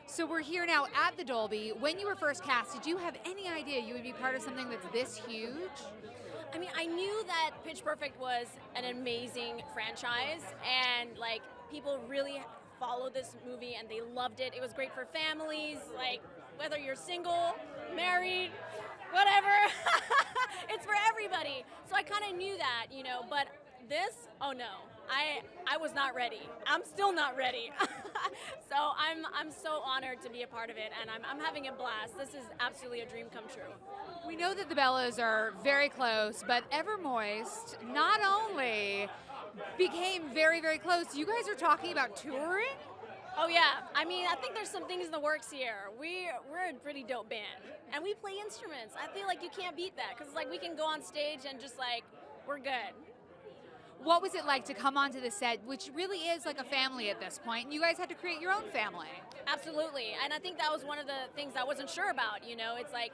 So we're here now at the Dolby. When you were first cast, did you have any idea you would be part of something that's this huge? I mean, I knew that Pitch Perfect was an amazing franchise, and like people really followed this movie and they loved it. It was great for families, like whether you're single, married, whatever. It's for everybody. So I kind of knew that, you know, but this, oh no. I was not ready. I'm still not ready. So I'm so honored to be a part of it, and I'm having a blast. This is absolutely a dream come true. We know that the Bellas are very close, but Evermoist not only became very, very close, you guys are talking about touring? Oh yeah, I mean, I think there's some things in the works here. We're a pretty dope band, and we play instruments. I feel like you can't beat that, because like we can go on stage and just like, we're good. What was it like to come onto the set, which really is like a family at this point, and you guys had to create your own family? Absolutely, and I think that was one of the things I wasn't sure about, you know, it's like,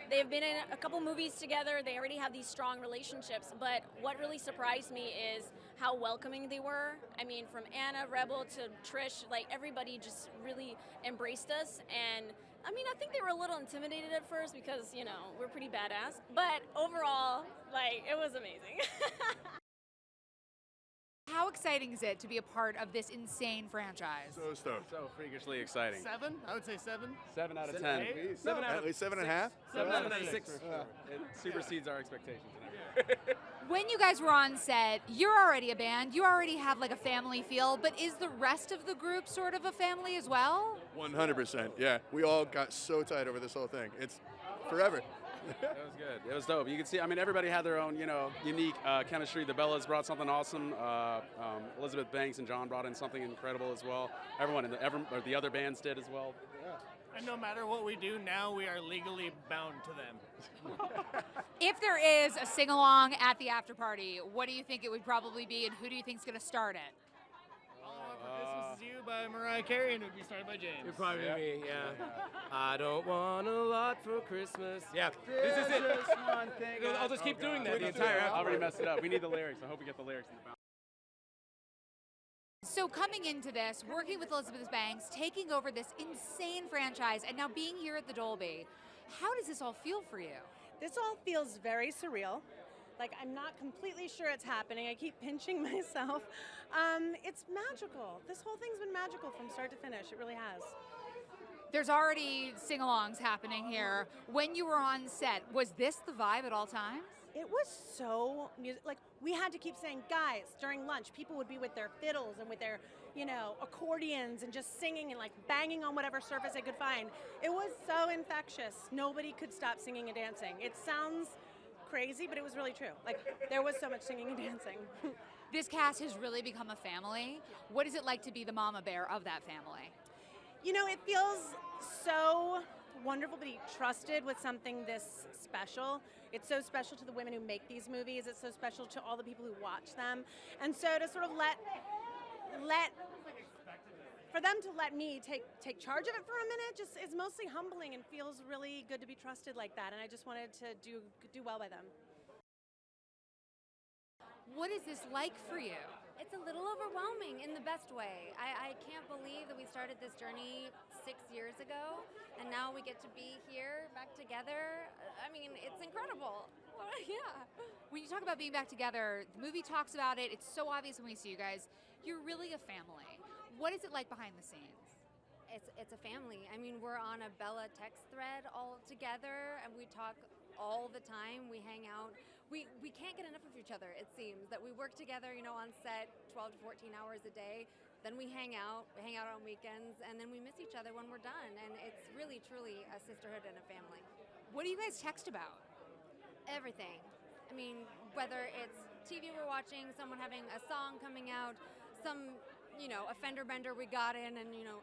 they've been in a couple movies together, they already have these strong relationships, but what really surprised me is how welcoming they were. I mean, from Anna, Rebel to Trish, like everybody just really embraced us, and I mean, I think they were a little intimidated at first because, you know, we're pretty badass, but overall, like, it was amazing. How exciting is it to be a part of this insane franchise? So stoked. So freakishly exciting. 7? I would say 7. 7 out of 10. Eight? Seven out At of least 7.5? 7 out of 6. Six. It supersedes our expectations. When you guys were on set, you're already a band, you already have like a family feel, but is the rest of the group sort of a family as well? 100%, yeah. We all got so tight over this whole thing. It's forever. It was good. It was dope. You can see, I mean, everybody had their own, you know, unique chemistry. The Bellas brought something awesome. Elizabeth Banks and John brought in something incredible as well. Everyone in the other bands did as well. Yeah. And no matter what we do now, we are legally bound to them. If there is a sing-along at the after party, what do you think it would probably be, and who do you think is going to start it? All I Want for Christmas Is You by Mariah Carey, and it would be started by James. It'd probably be me, yeah. I don't want a lot for Christmas. Yeah, this is it. One thing. I'll just keep doing that the entire I album. already messed it up. We need the lyrics. I hope we get the lyrics in the back. So coming into this, working with Elizabeth Banks, taking over this insane franchise, and now being here at the Dolby, how does this all feel for you? This all feels very surreal. Like, I'm not completely sure it's happening. I keep pinching myself. It's magical. This whole thing's been magical from start to finish. It really has. There's already sing-alongs happening here. When you were on set, was this the vibe at all times? It was so music. Like, we had to keep saying, guys, during lunch, people would be with their fiddles and with their, you know, accordions and just singing and like banging on whatever surface they could find. It was so infectious. Nobody could stop singing and dancing. It sounds crazy, but it was really true. Like, there was so much singing and dancing. This cast has really become a family. What is it like to be the mama bear of that family? You know, it feels so wonderful to be trusted with something this special. It's so special to the women who make these movies. It's so special to all the people who watch them. And so to sort of for them to let me take charge of it for a minute just is mostly humbling and feels really good to be trusted like that. And I just wanted to do well by them. What is this like for you? It's a little overwhelming in the best way. I can't believe that we started this journey 6 years ago, and now we get to be here back together. I mean, it's incredible. Yeah. When you talk about being back together, the movie talks about it. It's so obvious when we see you guys. You're really a family. What is it like behind the scenes? It's a family. I mean, we're on a Bella text thread all together, and we talk all the time. We hang out. We can't get enough of each other, it seems, that we work together, you know, on set 12 to 14 hours a day. Then we hang out on weekends, and then we miss each other when we're done. And it's really, truly a sisterhood and a family. What do you guys text about? Everything. I mean, whether it's TV we're watching, someone having a song coming out, some, you know, a fender bender we got in, and, you know,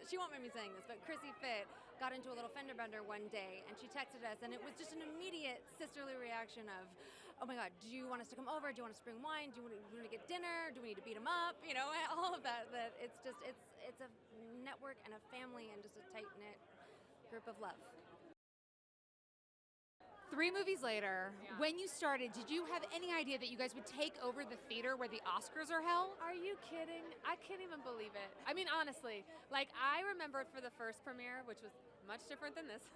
she won't mind me saying this, but Chrissie Fit got into a little fender bender one day, and she texted us, and it was just an immediate sisterly reaction of, oh my God, do you want us to come over? Do you want us to bring wine? Do you want to get dinner? Do we need to beat them up? You know, all of that. That it's just, it's a network and a family and just a tight-knit group of love. 3 movies later, Yeah. when you started, did you have any idea that you guys would take over the theater where the Oscars are held? Are you kidding? I can't even believe it. I mean, honestly, like I remembered for the first premiere, which was much different than this,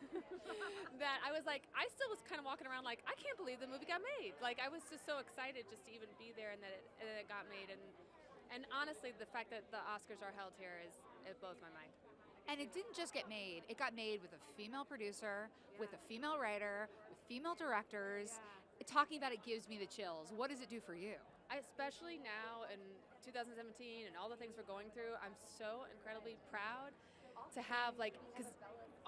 that I was like, I still was kind of walking around like, I can't believe the movie got made. Like I was just so excited just to even be there and that it got made. And honestly, the fact that the Oscars are held here it blows my mind. And it didn't just get made. It got made with a female producer, with a female writer, with female directors. Talking about it gives me the chills. What does it do for you? Especially now in 2017 and all the things we're going through, I'm so incredibly proud to have because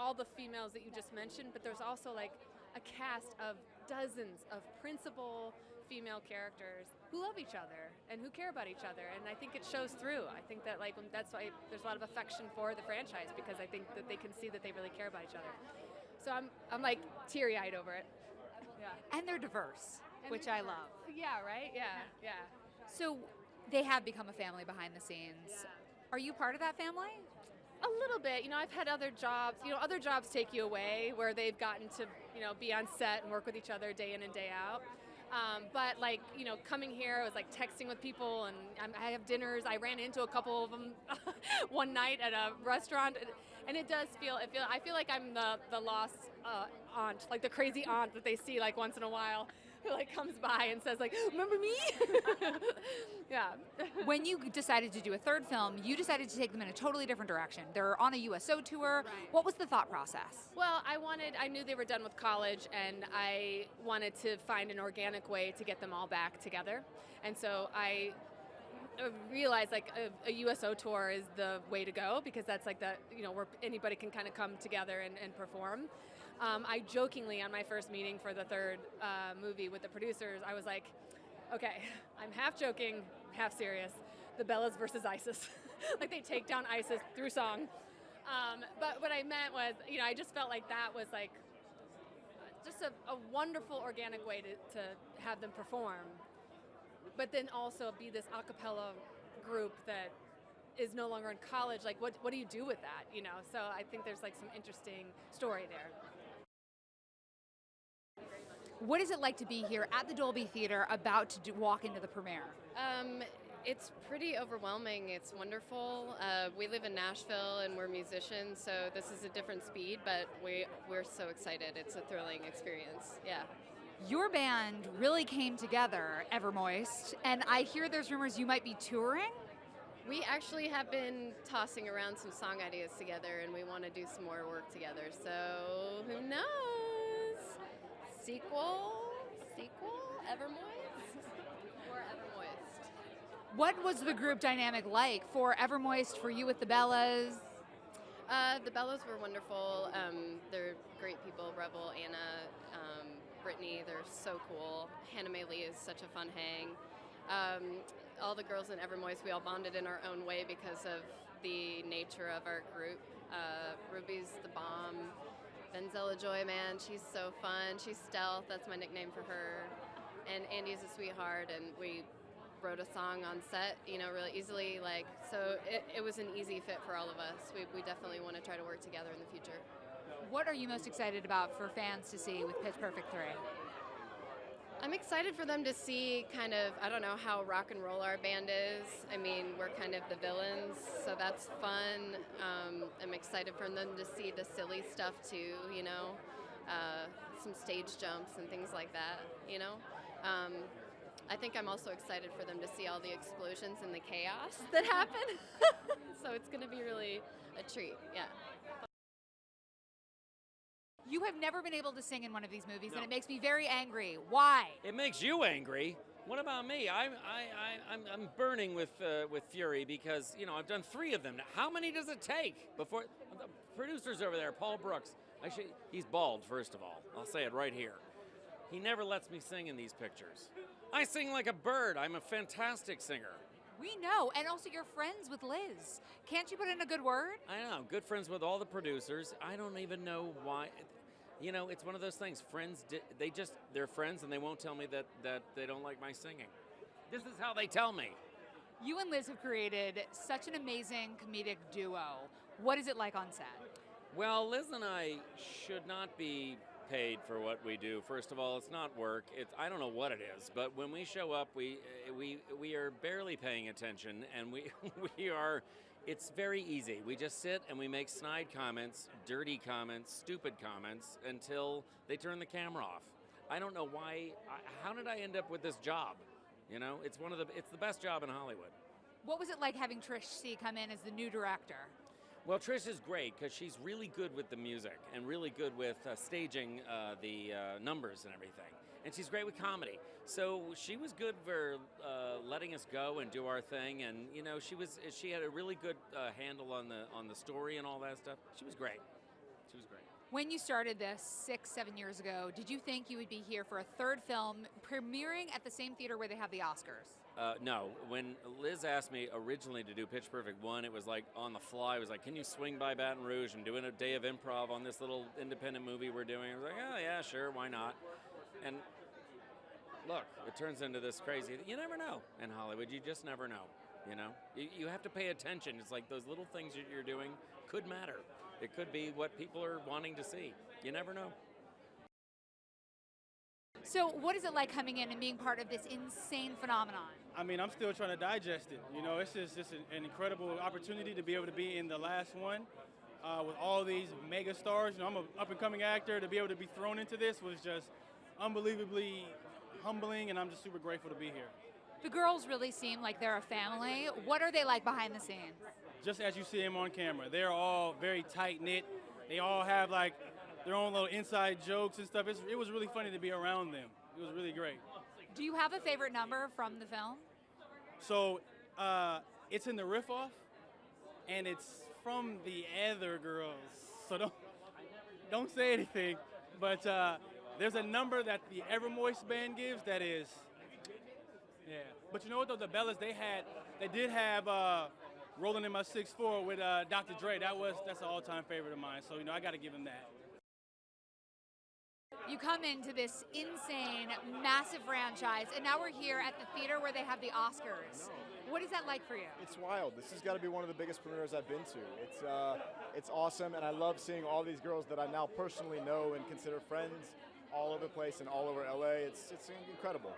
all the females that you just mentioned, but there's also like a cast of dozens of principal female characters who love each other and who care about each other, and I think it shows through. I think that that's why there's a lot of affection for the franchise, because I think that they can see that they really care about each other. So I'm like teary-eyed over it. Yeah. And they're diverse, which I love. Yeah, right? Yeah. So they have become a family behind the scenes. Are you part of that family? A little bit. I've had other jobs. Other jobs take you away where they've gotten to, be on set and work with each other day in and day out. But coming here, I was like texting with people, and I have dinners. I ran into a couple of them one night at a restaurant, and it does I feel like I'm the lost aunt, like the crazy aunt that they see like once in a while, who like comes by and says like, remember me? Yeah. When you decided to do a third film, you decided to take them in a totally different direction. They're on a USO tour. Right. What was the thought process? Well, I knew they were done with college, and I wanted to find an organic way to get them all back together. And so I realized like a USO tour is the way to go, because that's like where anybody can kind of come together and perform. I jokingly, on my first meeting for the third movie with the producers, I was like, okay, I'm half joking, half serious. The Bellas versus ISIS. Like they take down ISIS through song. But what I meant was, I just felt like that was like just a wonderful organic way to have them perform, but then also be this a cappella group that is no longer in college. Like what do you do with that? So I think there's like some interesting story there. What is it like to be here at the Dolby Theater about to walk into the premiere? It's pretty overwhelming. It's wonderful. We live in Nashville and we're musicians, so this is a different speed, but we're so excited. It's a thrilling experience. Yeah. Your band really came together, Evermoist, and I hear there's rumors you might be touring? We actually have been tossing around some song ideas together, and we want to do some more work together. So who knows? Sequel, Evermoist, or Evermoist. What was the group dynamic like for Evermoist, for you with the Bellas? The Bellas were wonderful. They're great people. Rebel, Anna, Brittany, they're so cool. Hana Mae Lee is such a fun hang. All the girls in Evermoist, we all bonded in our own way because of the nature of our group. Ruby's the bomb. Venzella Joy, man, she's so fun. She's stealth, that's my nickname for her. And Andy's a sweetheart, and we wrote a song on set, really easily. So it was an easy fit for all of us. We definitely want to try to work together in the future. What are you most excited about for fans to see with Pitch Perfect 3? I'm excited for them to see kind of, I don't know how rock and roll our band is. I mean, we're kind of the villains, so that's fun. I'm excited for them to see the silly stuff too, some stage jumps and things like that, I think I'm also excited for them to see all the explosions and the chaos that happen. So it's going to be really a treat, yeah. You have never been able to sing in one of these movies, and it makes me very angry. Why? It makes you angry. What about me? I'm burning with fury because I've done 3 of them. Now, how many does it take before the producers over there? Paul Brooks. Actually, he's bald. First of all, I'll say it right here. He never lets me sing in these pictures. I sing like a bird. I'm a fantastic singer. We know, and also you're friends with Liz. Can't you put in a good word? I know. Good friends with all the producers. I don't even know why. It's one of those things. Friends, they're friends, and they won't tell me that they don't like my singing. This is how they tell me. You and Liz have created such an amazing comedic duo. What is it like on set? Well, Liz and I should not be paid for what we do. First of all, it's not work. I don't know what it is, but when we show up, we are barely paying attention, and we are. It's very easy. We just sit and we make snide comments, dirty comments, stupid comments until they turn the camera off. I don't know why. How did I end up with this job? You know, it's the best job in Hollywood. What was it like having Trish Sie come in as the new director? Well, Trish is great because she's really good with the music and really good with staging the numbers and everything. And she's great with comedy. So she was good for letting us go and do our thing. And you know, she had a really good handle on the story and all that stuff. She was great. She was great. When you started this 6-7 years ago, did you think you would be here for a third film premiering at the same theater where they have the Oscars? No. When Liz asked me originally to do Pitch Perfect 1, it was like on the fly. It was like, can you swing by Baton Rouge and doing a day of improv on this little independent movie we're doing? I was like, oh, yeah, sure, why not? And look, it turns into this crazy, you never know in Hollywood. You just never know, you know? You have to pay attention. It's like those little things that you're doing could matter. It could be what people are wanting to see. You never know. So what is it like coming in and being part of this insane phenomenon? I mean, I'm still trying to digest it. You know, it's just an incredible opportunity to be able to be in the last one with all these mega stars. You know, I'm an up-and-coming actor. To be able to be thrown into this was just unbelievably humbling, and I'm just super grateful to be here. The girls really seem like they're a family. What are they like behind the scenes? Just as you see them on camera, they're all very tight-knit. They all have like their own little inside jokes and stuff. It was really funny to be around them. It was really great. Do you have a favorite number from the film? So it's in the riff-off, and it's from the other girls. So don't say anything. But there's a number that the Evermoist band gives that is, yeah. But you know what though? The Bellas, they did have Rolling in My 6'4" with Dr. Dre. That's an all-time favorite of mine. So you know, I got to give him that. You come into this insane, massive franchise, and now we're here at the theater where they have the Oscars. What is that like for you? It's wild. This has got to be one of the biggest premieres I've been to. It's awesome, and I love seeing all these girls that I now personally know and consider friends all over the place and all over LA. It's incredible.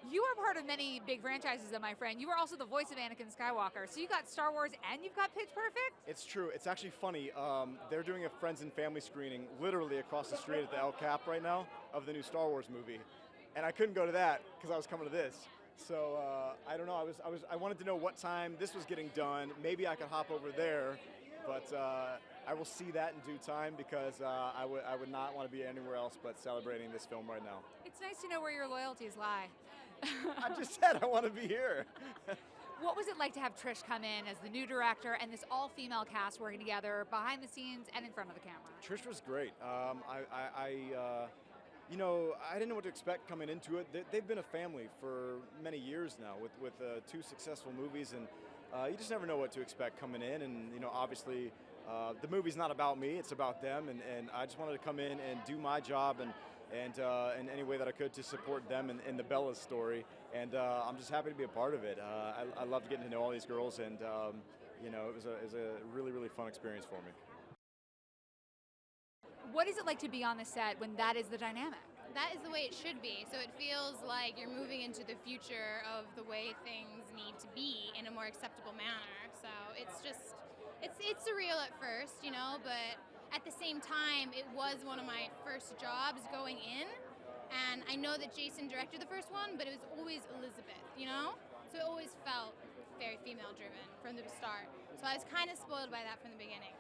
You are part of many big franchises, though, my friend. You were also the voice of Anakin Skywalker. So you got Star Wars and you've got Pitch Perfect? It's true. It's actually funny. They're doing a friends and family screening literally across the street at the El Cap right now of the new Star Wars movie. And I couldn't go to that because I was coming to this. So I don't know. I wanted to know what time this was getting done. Maybe I could hop over there, but I will see that in due time because I would not want to be anywhere else but celebrating this film right now. It's nice to know where your loyalties lie. I just said I want to be here. What was it like to have Trish come in as the new director and this all-female cast working together behind the scenes and in front of the camera? Trish was great. You know, I didn't know what to expect coming into it. They've been a family for many years now with 2 successful movies, and you just never know what to expect coming in. And you know, obviously, the movie's not about me; it's about them. And I just wanted to come in and do my job and in any way that I could to support them in the Bella's story. And I'm just happy to be a part of it. I loved getting to know all these girls, and you know, it was a really, really fun experience for me. What is it like to be on the set when that is the dynamic? That is the way it should be. So it feels like you're moving into the future of the way things need to be in a more acceptable manner. So it's just, it's surreal at first, you know, but at the same time, it was one of my first jobs going in. And I know that Jason directed the first one, but it was always Elizabeth, you know? So it always felt very female driven from the start. So I was kind of spoiled by that from the beginning.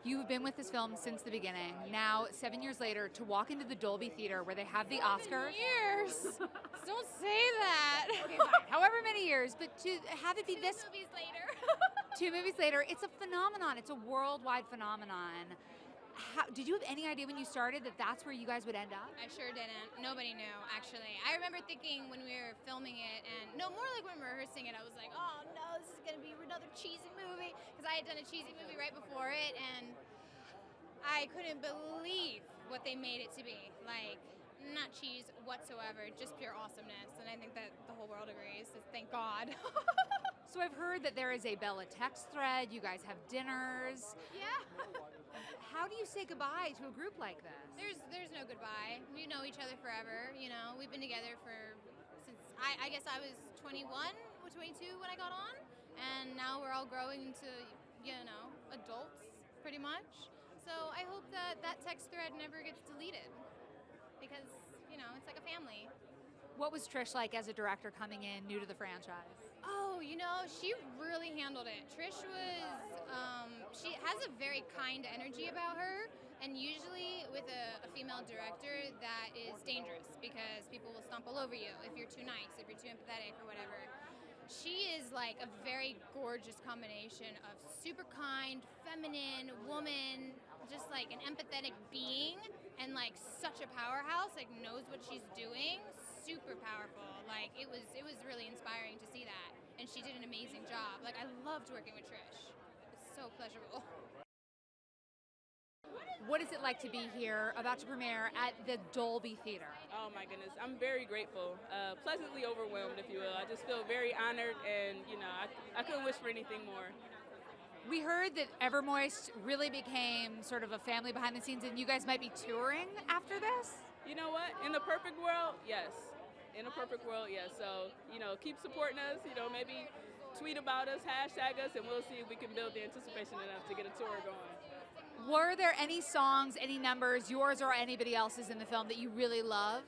You've been with this film since the beginning. Now, 7 years later, to walk into the Dolby Theater where they have the Oscars. Years! Don't say that! Okay, fine. However many years, but to have it be this... 2 movies later. 2 movies later, it's a phenomenon. It's a worldwide phenomenon. Did you have any idea when you started that that's where you guys would end up? I sure didn't. Nobody knew, actually. I remember thinking when we were filming it, and no, more like when we were rehearsing it, I was like, oh no, this is going to be another cheesy movie, because I had done a cheesy movie right before it, and I couldn't believe what they made it to be. Like, not cheese whatsoever, just pure awesomeness, and I think that the whole world agrees, so thank God. So I've heard that there is a Bella text thread. You guys have dinners. Yeah. How do you say goodbye to a group like this? There's no goodbye. We know each other forever. You know, we've been together since I guess I was 21 or 22 when I got on, and now we're all growing to adults pretty much. So I hope that text thread never gets deleted because it's like a family. What was Trish like as a director coming in new to the franchise? Oh, she really handled it. Trish she has a very kind energy about her, and usually with a female director, that is dangerous because people will stomp all over you if you're too nice, if you're too empathetic or whatever. She is like a very gorgeous combination of super kind, feminine woman, just like an empathetic being, and like such a powerhouse, like knows what she's doing. Super powerful. Like it was really inspiring to see that, and she did an amazing job. Like I loved working with Trish. It's so pleasurable. What is it like to be here, about to premiere at the Dolby Theater? Oh my goodness, I'm very grateful, pleasantly overwhelmed, if you will. I just feel very honored, and I couldn't wish for anything more. We heard that Evermoist really became sort of a family behind the scenes, and you guys might be touring after this? You know what? In the perfect world, yes. In a perfect world, yes. So, keep supporting us, maybe tweet about us, hashtag us, and we'll see if we can build the anticipation enough to get a tour going. Were there any songs, any numbers, yours or anybody else's in the film that you really loved?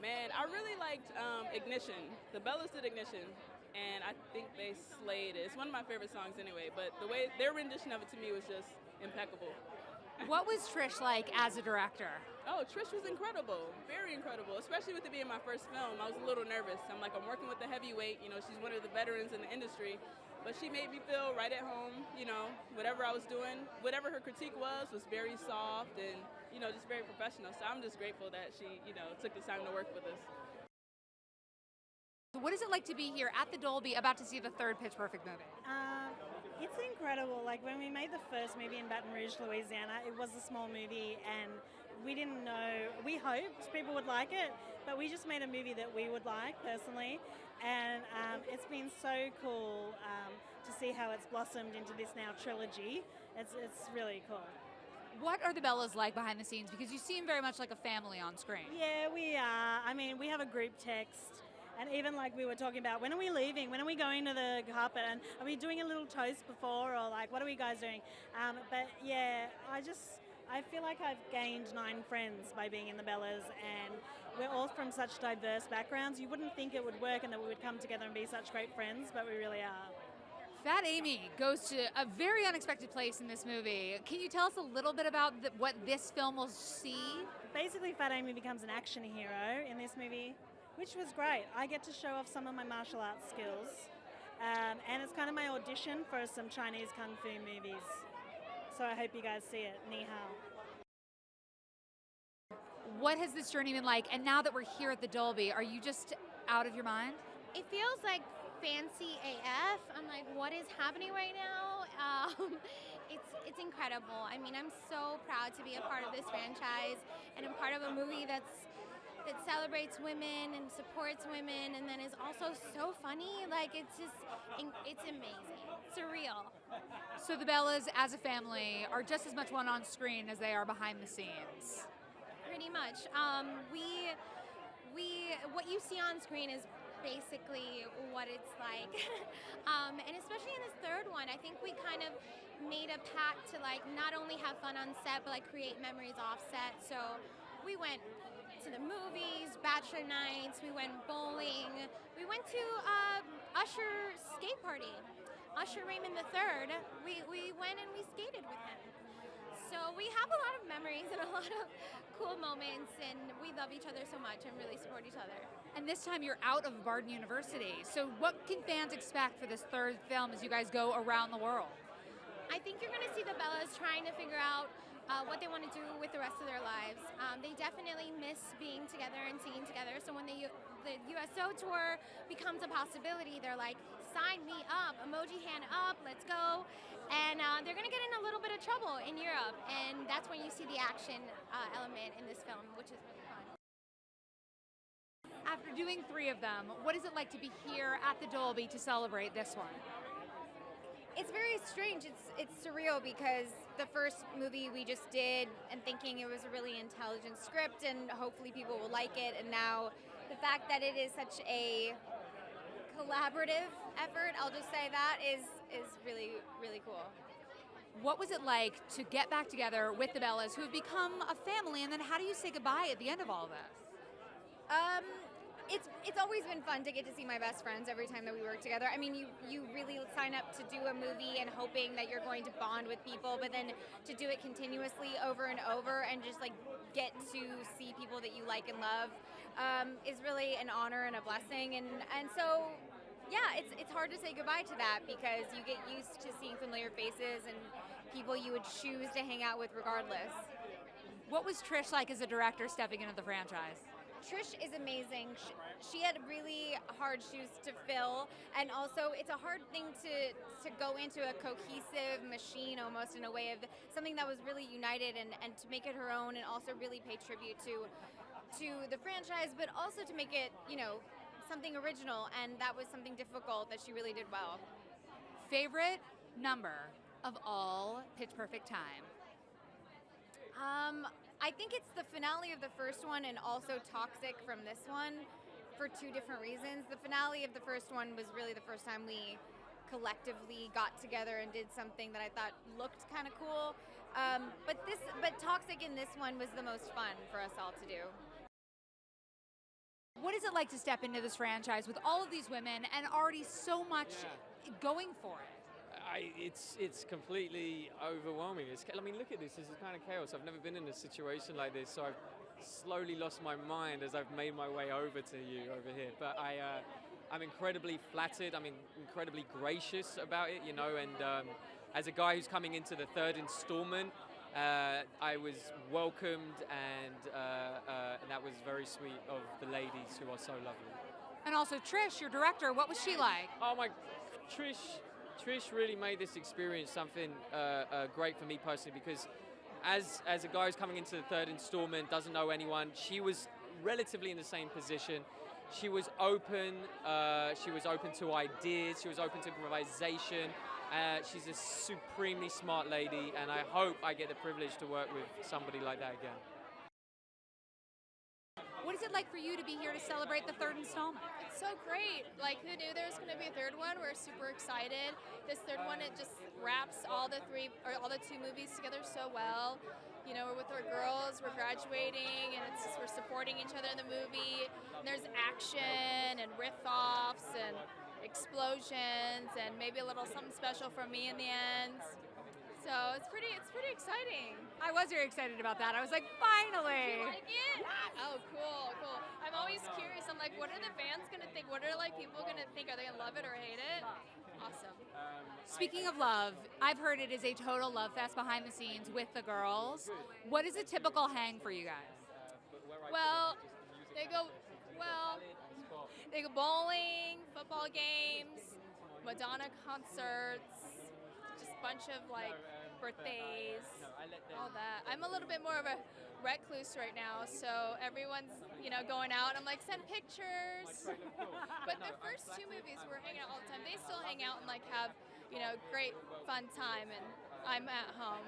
Man, I really liked Ignition. The Bellas did Ignition, and I think they slayed it. It's one of my favorite songs anyway, but the way their rendition of it to me was just impeccable. What was Trish like as a director? Oh, Trish was incredible, very incredible, especially with it being my first film. I was a little nervous. I'm working with the heavyweight, she's one of the veterans in the industry, but she made me feel right at home, whatever I was doing, whatever her critique was very soft and, just very professional. So I'm just grateful that she, took the time to work with us. What is it like to be here at the Dolby about to see the third Pitch Perfect movie? It's incredible. Like when we made the first movie in Baton Rouge, Louisiana, it was a small movie and we didn't know, we hoped people would like it, but we just made a movie that we would like personally. And it's been so cool to see how it's blossomed into this now trilogy. It's really cool. What are the Bellas like behind the scenes? Because you seem very much like a family on screen. Yeah, we are. I mean, we have a group text. And even like we were talking about, when are we leaving? When are we going to the carpet? And are we doing a little toast before? Or like, what are we guys doing? But yeah, I feel like I've gained 9 friends by being in the Bellas, and we're all from such diverse backgrounds. You wouldn't think it would work and that we would come together and be such great friends, but we really are. Fat Amy goes to a very unexpected place in this movie. Can you tell us a little bit about what this film will see? Basically, Fat Amy becomes an action hero in this movie, which was great. I get to show off some of my martial arts skills, and it's kind of my audition for some Chinese kung fu movies. So I hope you guys see it. Ni hao. What has this journey been like? And now that we're here at the Dolby, are you just out of your mind? It feels like fancy AF. I'm like, what is happening right now? It's incredible. I mean, I'm so proud to be a part of this franchise and I'm part of a movie that celebrates women and supports women, and then is also so funny. Like it's amazing, surreal. So the Bellas, as a family, are just as much one on screen as they are behind the scenes. Pretty much. What you see on screen is basically what it's like, and especially in this third one, I think we kind of made a pact to like not only have fun on set, but like create memories off set. So we went to the movies, bachelor nights, we went bowling, we went to Usher skate party. Usher Raymond III, we went and we skated with him. So we have a lot of memories and a lot of cool moments, and we love each other so much and really support each other. And this time you're out of Barden University. So what can fans expect for this third film as you guys go around the world? I think you're going to see the Bellas trying to figure out what they want to do with the rest of their lives. They definitely miss being together and singing together. So when the USO tour becomes a possibility, they're like, sign me up, emoji hand up, let's go. And they're going to get in a little bit of trouble in Europe. And that's when you see the action element in this film, which is really fun. After doing 3 of them, what is it like to be here at the Dolby to celebrate this one? It's very strange. It's surreal because the first movie we just did and thinking it was a really intelligent script and hopefully people will like it, and now the fact that it is such a collaborative effort, I'll just say that, is really, really cool. What was it like to get back together with the Bellas, who have become a family, and then how do you say goodbye at the end of all this? It's always been fun to get to see my best friends every time that we work together. I mean, you really sign up to do a movie and hoping that you're going to bond with people, but then to do it continuously over and over and just like get to see people that you like and love is really an honor and a blessing. And so, yeah, it's hard to say goodbye to that because you get used to seeing familiar faces and people you would choose to hang out with regardless. What was Trish like as a director stepping into the franchise? Trish is amazing. She had really hard shoes to fill, and also it's a hard thing to go into a cohesive machine almost in a way of something that was really united and to make it her own and also really pay tribute to the franchise, but also to make it, something original, and that was something difficult that she really did well. Favorite number of all Pitch Perfect time? I think it's the finale of the first one and also Toxic from this one for 2 different reasons. The finale of the first one was really the first time we collectively got together and did something that I thought looked kind of cool. But Toxic in this one was the most fun for us all to do. What is it like to step into this franchise with all of these women and already so much going for it? It's completely overwhelming. Look at this. This is kind of chaos. I've never been in a situation like this, so I've slowly lost my mind as I've made my way over to you over here. But I'm incredibly flattered. I'm incredibly gracious about it, and as a guy who's coming into the 3rd installment, I was welcomed, and that was very sweet of the ladies who are so lovely. And also Trish, your director, what was she like? Oh my, Trish really made this experience something great for me personally, because as a guy who's coming into the 3rd installment, doesn't know anyone, she was relatively in the same position. She was open to ideas, she was open to improvisation. She's a supremely smart lady, and I hope I get the privilege to work with somebody like that again. What is it like for you to be here to celebrate the 3rd installment? It's so great. Like, who knew there was going to be a 3rd one? We're super excited. This 3rd one, it just wraps all the 2 movies together so well. We're with our girls, we're graduating, and we're supporting each other in the movie. And there's action and riff-offs and explosions and maybe a little something special for me in the end. So it's pretty exciting. I was very excited about that. I was like, finally! You like it? Oh, cool. I'm always curious. I'm like, what are the fans gonna think? What are people gonna think? Are they gonna love it or hate it? Awesome. Speaking of love, I've heard it is a total love fest behind the scenes with the girls. What is a typical hang for you guys? Well, they go bowling, football games, Madonna concerts, just a bunch of birthdays, all that. I'm a little bit more of a recluse right now, so everyone's going out. I'm like, send pictures. But the first 2 movies we're hanging out all the time. They still hang out and have great fun time, and I'm at home.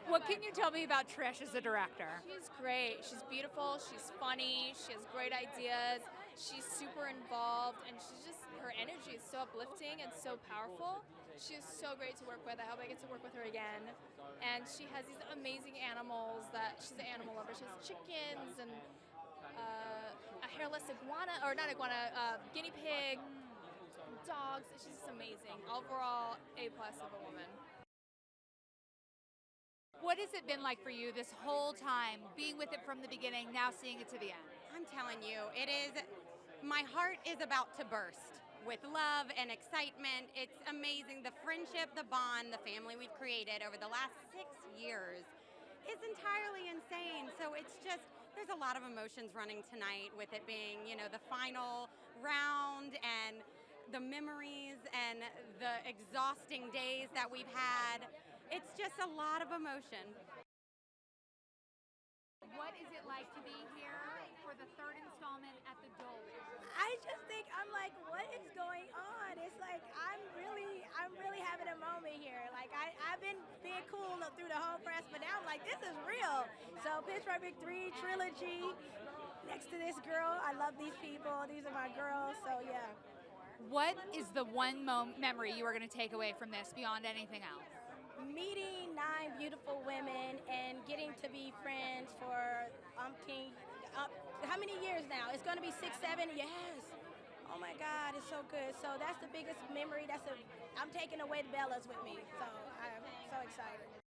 What can you tell me about Trish as a director? She's great. She's beautiful. She's funny. She has great ideas. She's super involved, and her energy is so uplifting and so powerful. She is so great to work with. I hope I get to work with her again. And she has these amazing animals she's an animal lover. She has chickens and a hairless iguana, or not iguana, guinea pig, dogs. She's just amazing. Overall, A+ of a woman. What has it been like for you this whole time, being with it from the beginning, now seeing it to the end? I'm telling you, my heart is about to burst with love and excitement. It's amazing. The friendship, the bond, the family we've created over the last 6 years is entirely insane. So there's a lot of emotions running tonight with it being, the final round and the memories and the exhausting days that we've had. It's just a lot of emotion. What is it like to be here for for the third installment at the Dolby? I just think I'm like, what is going on? It's like I'm really having a moment here. Like I've been being cool through the whole press, but now I'm like, this is real. So Pitch Perfect 3 trilogy. Next to this girl, I love these people. These are my girls. So yeah. What is the one memory you are going to take away from this beyond anything else? Meeting 9 beautiful women and getting to be friends for how many years now? It's going to be 6, 7. Yes. Oh my God, it's so good. So that's the biggest memory. I'm taking away the Bellas with me. So I'm so excited.